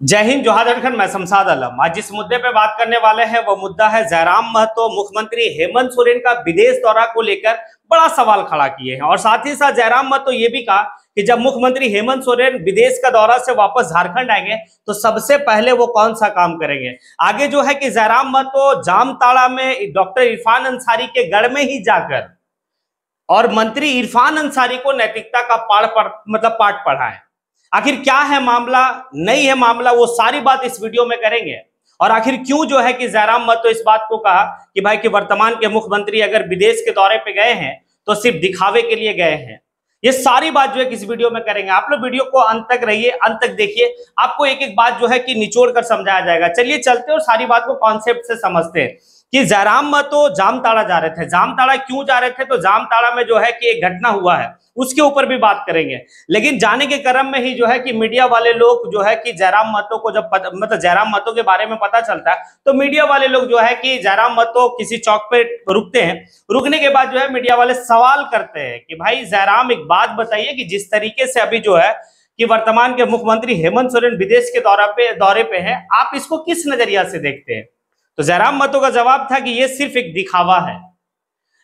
जय हिंद, जोहार झारखंड। मैं शमशाद आलम। आज जिस मुद्दे पे बात करने वाले हैं वो मुद्दा है जयराम महतो मुख्यमंत्री हेमंत सोरेन का विदेश दौरा को लेकर बड़ा सवाल खड़ा किए हैं। और साथ ही साथ जयराम महतो ये भी कहा कि जब मुख्यमंत्री हेमंत सोरेन विदेश का दौरा से वापस झारखंड आएंगे तो सबसे पहले वो कौन सा काम करेंगे। आगे जो है कि जयराम महतो जामताड़ा में डॉक्टर इरफान अंसारी के गढ़ में ही जाकर और मंत्री इरफान अंसारी को नैतिकता का पाठ पढ़ा है। आखिर क्या है मामला, नहीं है मामला, वो सारी बात इस वीडियो में करेंगे। और आखिर क्यों जो है कि जयराम महतो इस बात को कहा कि भाई कि वर्तमान के मुख्यमंत्री अगर विदेश के दौरे पे गए हैं तो सिर्फ दिखावे के लिए गए हैं। ये सारी बात जो है किस वीडियो में करेंगे। आप लोग वीडियो को अंत तक रहिए, अंत तक देखिए, आपको एक एक बात जो है कि निचोड़ कर समझाया जाएगा। चलिए चलते और सारी बात को कॉन्सेप्ट से समझते हैं कि जयराम महतो जामताड़ा जा रहे थे। जामताड़ा क्यों जा रहे थे, तो जामताड़ा में जो है कि एक घटना हुआ है उसके ऊपर भी बात करेंगे। लेकिन जाने के क्रम में ही जो है कि मीडिया वाले लोग जो है कि जयराम महतो को जब जयराम महतो के बारे में पता चलता है तो मीडिया वाले लोग जो है कि जयराम महतो किसी चौक पे रुकते हैं। रुकने के बाद जो है मीडिया वाले सवाल करते हैं कि भाई जयराम, एक बात बताइए कि जिस तरीके से अभी जो है कि वर्तमान के मुख्यमंत्री हेमंत सोरेन विदेश के दौरे पे हैं, आप इसको किस नजरिया से देखते हैं। तो जयराम महतो का जवाब था कि ये सिर्फ एक दिखावा है।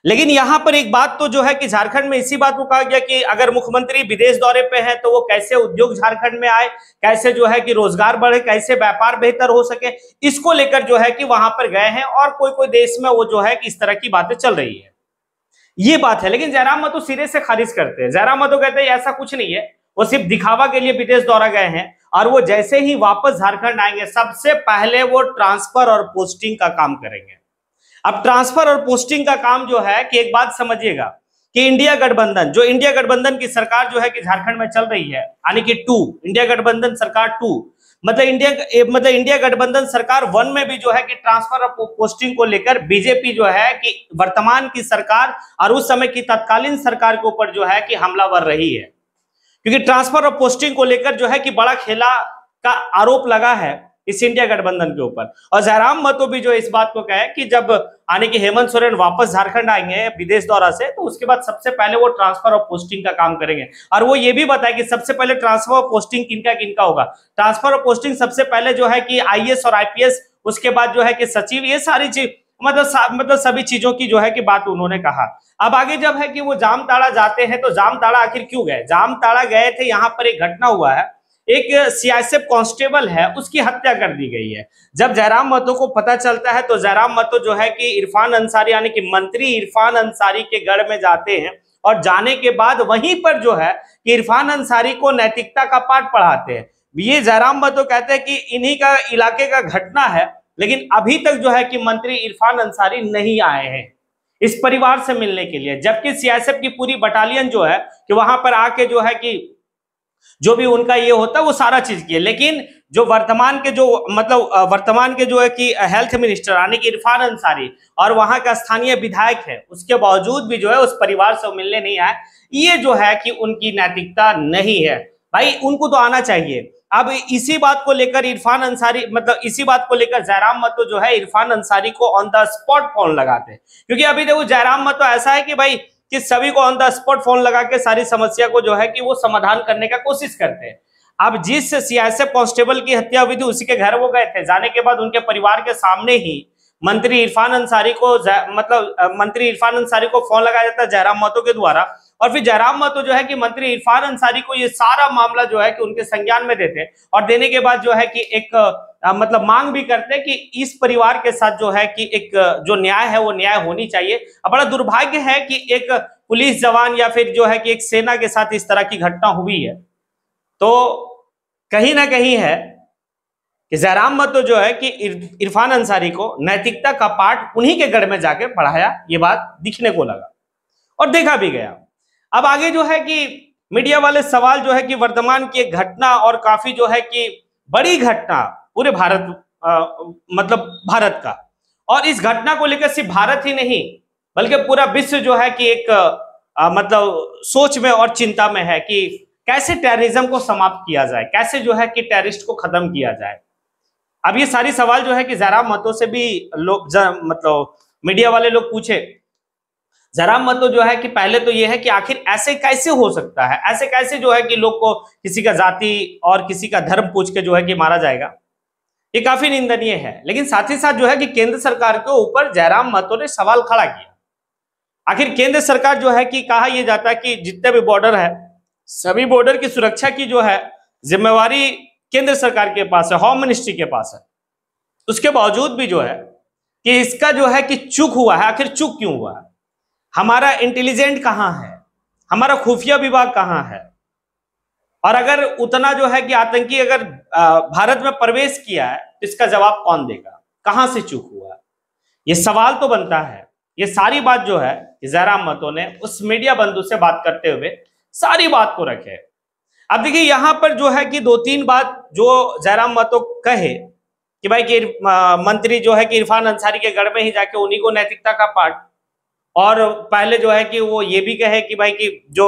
लेकिन यहां पर एक बात तो जो है कि झारखंड में इसी बात को कहा गया कि अगर मुख्यमंत्री विदेश दौरे पे हैं तो वो कैसे उद्योग झारखंड में आए, कैसे जो है कि रोजगार बढ़े, कैसे व्यापार बेहतर हो सके, इसको लेकर जो है कि वहां पर गए हैं। और कोई कोई देश में वो जो है कि इस तरह की बातें चल रही है, ये बात है। लेकिन जयराम महतो सिरे से खारिज करते हैं। जयराम महतो कहते हैं ऐसा कुछ नहीं है, वो सिर्फ दिखावा के लिए विदेश दौरा गए हैं। और वो जैसे ही वापस झारखंड आएंगे सबसे पहले वो ट्रांसफर और पोस्टिंग का काम करेंगे। अब ट्रांसफर और पोस्टिंग का काम जो है कि एक बात समझिएगा कि इंडिया गठबंधन की सरकार जो है कि झारखंड में चल रही है, यानी कि इंडिया गठबंधन सरकार 2, मतलब इंडिया गठबंधन सरकार 1 में भी जो है कि ट्रांसफर और पोस्टिंग को लेकर बीजेपी जो है कि वर्तमान की सरकार और उस समय की तत्कालीन सरकार के ऊपर जो है कि हमलावर रही है। क्योंकि ट्रांसफर और पोस्टिंग को लेकर जो है कि बड़ा खेला का आरोप लगा है इस इंडिया गठबंधन के ऊपर। और जयराम महतो भी जो इस बात को कहे कि जब आने की हेमंत सोरेन वापस झारखंड आएंगे विदेश दौरा से तो उसके बाद सबसे पहले वो ट्रांसफर और पोस्टिंग का काम करेंगे। और वो ये भी बताए कि सबसे पहले ट्रांसफर और पोस्टिंग किनका किनका होगा। ट्रांसफर और पोस्टिंग सबसे पहले जो है कि आईएएस और आईपीएस, उसके बाद जो है कि सचिव, ये सारी चीज मतलब सभी चीजों की जो है कि बात उन्होंने कहा। अब आगे जब है कि वो जामताड़ा जाते हैं तो जामताड़ा आखिर क्यों गए। जामताड़ा गए थे, यहाँ पर एक घटना हुआ है, एक सीआईएसएफ कांस्टेबल है उसकी हत्या कर दी गई है। जब जयराम महतो को पता चलता है तो जयराम महतो जो है कि इरफान अंसारी यानी कि मंत्री इरफान अंसारी के गढ़ में जाते हैं। और जाने के बाद वहीं पर जो है कि इरफान अंसारी को नैतिकता का पाठ पढ़ाते हैं। ये जयराम महतो कहते हैं कि इन्हीं का इलाके का घटना है, लेकिन अभी तक जो है कि मंत्री इरफान अंसारी नहीं आए हैं इस परिवार से मिलने के लिए। जबकि सीआईएसएफ की पूरी बटालियन जो है कि वहां पर आके जो है कि जो भी उनका ये होता है वो सारा चीज किए। लेकिन जो वर्तमान के जो है कि हेल्थ मिनिस्टर यानी कि इरफान अंसारी और वहां का स्थानीय विधायक है, उसके बावजूद भी जो है उस परिवार से मिलने नहीं आए। ये जो है कि उनकी नैतिकता नहीं है। भाई उनको तो आना चाहिए। अब इसी बात को लेकर जयराम महतो जो है इरफान अंसारी को ऑन द स्पॉट फोन लगाते हैं। क्योंकि अभी देखो जयराम महतो ऐसा है कि भाई कि सभी को ऑन द स्पॉट फोन लगा के सारी समस्या को जो है कि वो समाधान करने का कोशिश करते हैं। अब जिस सीआईएसएफ कांस्टेबल की हत्या हुई थी उसी के घर वो गए थे। जाने के बाद उनके परिवार के सामने ही मंत्री इरफान अंसारी को फोन लगाया जाता है जयराम महतो के द्वारा। और फिर जयराम महतो जो है कि मंत्री इरफान अंसारी को ये सारा मामला जो है कि उनके संज्ञान में देते हैं। और देने के बाद जो है कि एक मांग भी करते हैं कि इस परिवार के साथ जो है कि एक जो न्याय है वो न्याय होनी चाहिए। अब बड़ा दुर्भाग्य है कि एक पुलिस जवान या फिर जो है कि एक सेना के साथ इस तरह की घटना हुई है। तो कहीं ना कहीं है कि जयराम महतो जो है कि इरफान अंसारी को नैतिकता का पाठ उन्हीं के गढ़ में जाके पढ़ाया, ये बात दिखने को लगा और देखा भी गया। अब आगे जो है कि मीडिया वाले सवाल जो है कि वर्तमान की एक घटना और काफी जो है कि बड़ी घटना पूरे भारत का, और इस घटना को लेकर सिर्फ भारत ही नहीं बल्कि पूरा विश्व जो है कि एक सोच में और चिंता में है कि कैसे टेररिज्म को समाप्त किया जाए, कैसे जो है कि टेररिस्ट को खत्म किया जाए। अब ये सारी सवाल जो है कि जयराम महतो से भी लोग मीडिया वाले लोग पूछे जयराम महतो जो है कि पहले तो ये है कि आखिर ऐसे कैसे हो सकता है, ऐसे कैसे जो है कि लोग को किसी का जाति और किसी का धर्म पूछ के जो है कि मारा जाएगा, ये काफी निंदनीय है। लेकिन साथ ही साथ जो है कि केंद्र सरकार के ऊपर जयराम महतो ने सवाल खड़ा किया। आखिर केंद्र सरकार जो है कि कहा यह जाता है कि जितने भी बॉर्डर है, सभी बॉर्डर की सुरक्षा की जो है जिम्मेवारी केंद्र सरकार के पास है, होम मिनिस्ट्री के पास है। उसके बावजूद भी जो है कि इसका जो है कि चूक हुआ है। आखिर चूक क्यों हुआ है? हमारा इंटेलिजेंट कहां है, हमारा खुफिया विभाग कहां है? और अगर उतना जो है कि आतंकी अगर भारत में प्रवेश किया है तो इसका जवाब कौन देगा? कहां से चूक हुआ? ये सवाल तो बनता है। ये सारी बात जो है जयराम महतो ने उस मीडिया बंधु से बात करते हुए सारी बात को रखे। अब देखिए यहां पर जो है कि 2-3 बात जो जयराम महतो कहे कि भाई कि मंत्री जो है कि इरफान अंसारी के गढ़ में ही जाके उन्हीं को नैतिकता का पाठ, और पहले जो है कि वो ये भी कहे कि भाई कि जो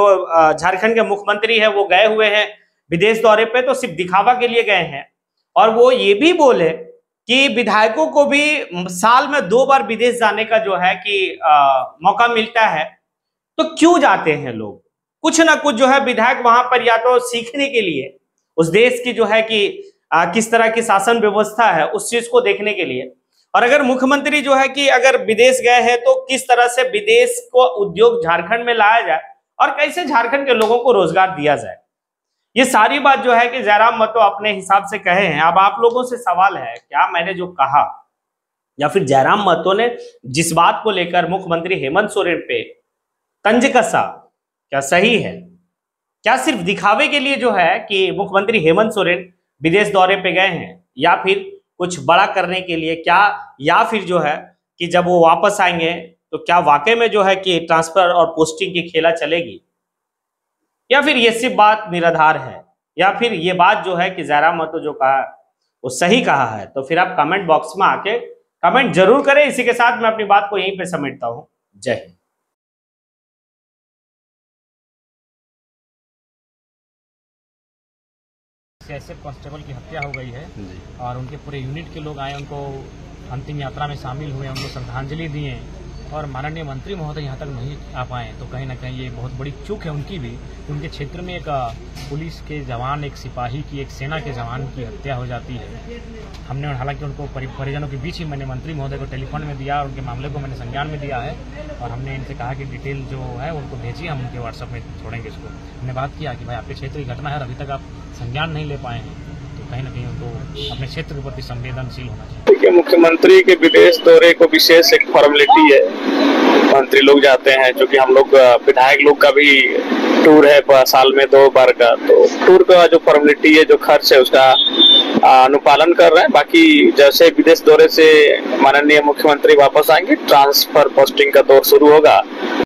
झारखंड के मुख्यमंत्री है वो गए हुए हैं विदेश दौरे पे तो सिर्फ दिखावा के लिए गए हैं, और वो ये भी बोले कि विधायकों को भी साल में 2 बार विदेश जाने का जो है कि मौका मिलता है, तो क्यों जाते हैं लोग? कुछ ना कुछ जो है विधायक वहां पर या तो सीखने के लिए, उस देश की जो है कि किस तरह की शासन व्यवस्था है उस चीज को देखने के लिए, और अगर मुख्यमंत्री जो है कि अगर विदेश गए हैं तो किस तरह से विदेश को उद्योग झारखंड में लाया जाए और कैसे झारखंड के लोगों को रोजगार दिया जाए। ये सारी बात जो है कि जयराम महतो अपने हिसाब से कहे हैं। अब आप लोगों से सवाल है, क्या मैंने जो कहा या फिर जयराम महतो ने जिस बात को लेकर मुख्यमंत्री हेमंत सोरेन पे तंज कसा, क्या सही है? क्या सिर्फ दिखावे के लिए जो है कि मुख्यमंत्री हेमंत सोरेन विदेश दौरे पे गए हैं, या फिर कुछ बड़ा करने के लिए क्या, या फिर जो है कि जब वो वापस आएंगे तो क्या वाकई में जो है कि ट्रांसफर और पोस्टिंग की खेला चलेगी, या फिर ये सिर्फ बात निराधार है, या फिर ये बात जो है कि जयराम महतो जो कहा वो सही कहा है? तो फिर आप कमेंट बॉक्स में आके कमेंट जरूर करें। इसी के साथ मैं अपनी बात को यहीं पे समेटता हूं। जय हिंद। सीआईएसएफ कांस्टेबल की हत्या हो गई है और उनके पूरे यूनिट के लोग आए, उनको अंतिम यात्रा में शामिल हुए, उनको श्रद्धांजलि दिए, और माननीय मंत्री महोदय यहाँ तक नहीं आ पाए, तो कहीं ना कहीं ये बहुत बड़ी चूक है उनकी भी। उनके क्षेत्र में एक पुलिस के जवान, एक सिपाही की, एक सेना के जवान की हत्या हो जाती है। हमने हालांकि उनको परिजनों के बीच ही मैंने मंत्री महोदय को टेलीफोन में दिया और उनके मामले को मैंने संज्ञान में दिया है, और हमने इनसे कहा कि डिटेल जो है उनको भेजिए, हम उनके व्हाट्सएप में छोड़ेंगे इसको। हमने बात किया कि भाई आपके क्षेत्र की घटना है और अभी तक आप संज्ञान नहीं ले पाए हैं, तो कहीं ना कहीं उनको अपने क्षेत्र के प्रति संवेदनशील होना चाहिए। देखिए, मुख्यमंत्री के विदेश दौरे को विशेष एक फॉर्मेलिटी है, मंत्री लोग जाते हैं, जो कि हम लोग विधायक लोग का भी टूर है साल में 2 बार का, तो टूर का जो फॉर्मेलिटी है, जो खर्च है, उसका अनुपालन कर रहे हैं। बाकी जैसे विदेश दौरे से माननीय मुख्यमंत्री वापस आएंगे, ट्रांसफर पोस्टिंग का दौर शुरू होगा,